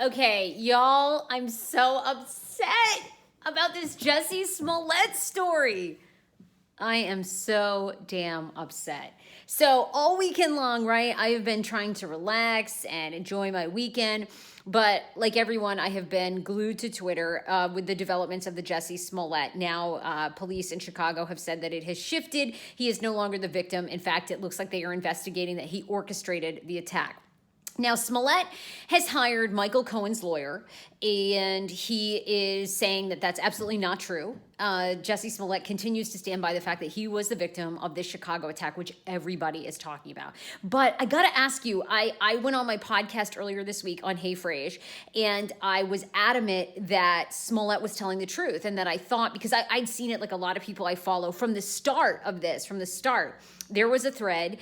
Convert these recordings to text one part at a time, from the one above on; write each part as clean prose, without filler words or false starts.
Okay, y'all, I'm so upset about this Jussie Smollett story. I am so damn upset. So all weekend long, right, I have been trying to relax and enjoy my weekend. But like everyone, I have been glued to Twitter with the developments of the Jussie Smollett. Now, police in Chicago have said that it has shifted. He is no longer the victim. In fact, it looks like they are investigating that he orchestrated the attack. Now, Smollett has hired Michael Cohen's lawyer, and he is saying that that's absolutely not true. Jussie Smollett continues to stand by the fact that he was the victim of this Chicago attack, which everybody is talking about. But I got to ask you, I went on my podcast earlier this week on Hey Fraser, and I was adamant that Smollett was telling the truth, and that I thought, because I'd seen it like a lot of people I follow from the start of this, there was a thread,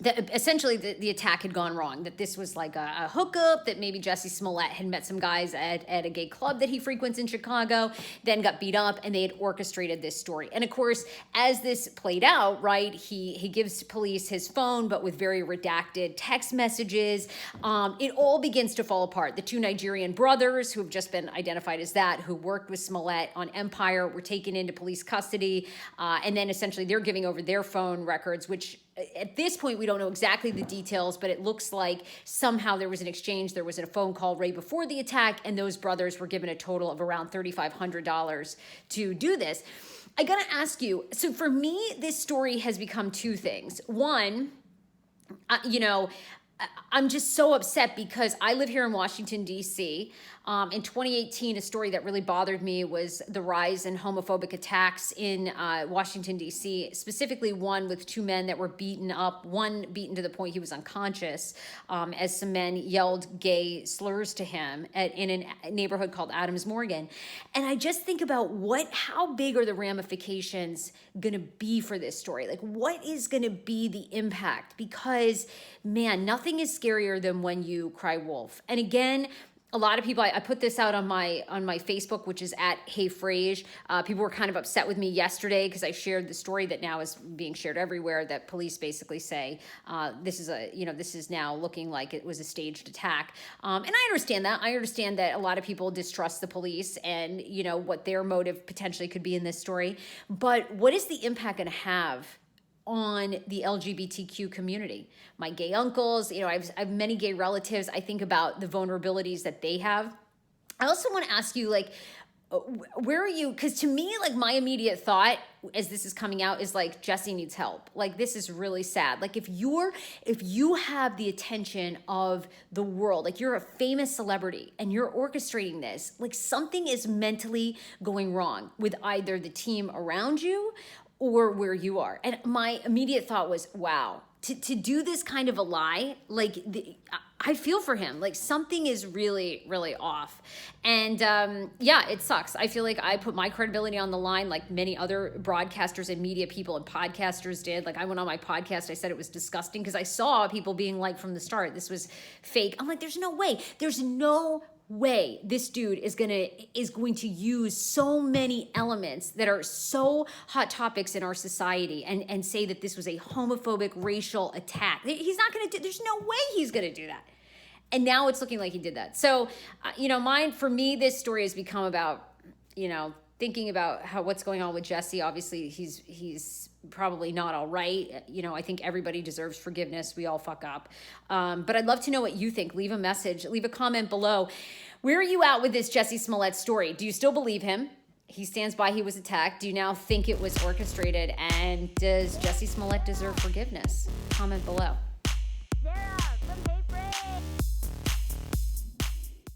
that essentially the attack had gone wrong, that this was like a hookup, that maybe Jussie Smollett had met some guys at a gay club that he frequents in Chicago, then got beat up, and they had orchestrated this story. And of course, as this played out, right, he gives police his phone, but with very redacted text messages. It all begins to fall apart. The two Nigerian brothers, who have just been identified as that, who worked with Smollett on Empire, were taken into police custody, and then essentially they're giving over their phone records, which at this point, we don't know exactly the details, but it looks like somehow there was an exchange. There was a phone call right before the attack, and those brothers were given a total of around $3,500 to do this. I got to ask you, so for me, this story has become two things. One, I'm just so upset because I live here in Washington, D.C. In 2018, a story that really bothered me was the rise in homophobic attacks in Washington, D.C., specifically one with two men that were beaten up, one beaten to the point he was unconscious, as some men yelled gay slurs to him in a neighborhood called Adams Morgan. And I just think about how big are the ramifications going to be for this story? Like, what is going to be the impact? Because, man, nothing is scarier than when you cry wolf. And again, a lot of people, I put this out on my Facebook, which is at Hey Fraser. People were kind of upset with me yesterday because I shared the story that now is being shared everywhere, that police basically say this is now looking like it was a staged attack. And I understand that. I understand that a lot of people distrust the police and, what their motive potentially could be in this story. But what is the impact going to have on the LGBTQ community? My gay uncles, I have many gay relatives. I think about the vulnerabilities that they have. I also want to ask you, like, where are you? Because to me, like, my immediate thought as this is coming out is like, Jussie needs help. Like, this is really sad. Like, if you have the attention of the world, like you're a famous celebrity and you're orchestrating this, like something is mentally going wrong with either the team around you or where you are. And my immediate thought was, wow, to do this kind of a lie, like I feel for him. Like something is really, really off. And it sucks. I feel like I put my credibility on the line like many other broadcasters and media people and podcasters did. Like I went on my podcast, I said it was disgusting because I saw people being like from the start, this was fake. I'm like, there's no way. There's no way this dude is going to use so many elements that are so hot topics in our society and say that this was a homophobic racial attack. He's not going to do, there's no way he's going to do that. And now it's looking like he did that. So, for me, this story has become about, thinking about what's going on with Jussie. Obviously, he's probably not all right. I think everybody deserves forgiveness. We all fuck up. But I'd love to know what you think. Leave a message. Leave a comment below. Where are you at with this Jussie Smollett story? Do you still believe him? He stands by he was attacked. Do you now think it was orchestrated? And does Jussie Smollett deserve forgiveness? Comment below.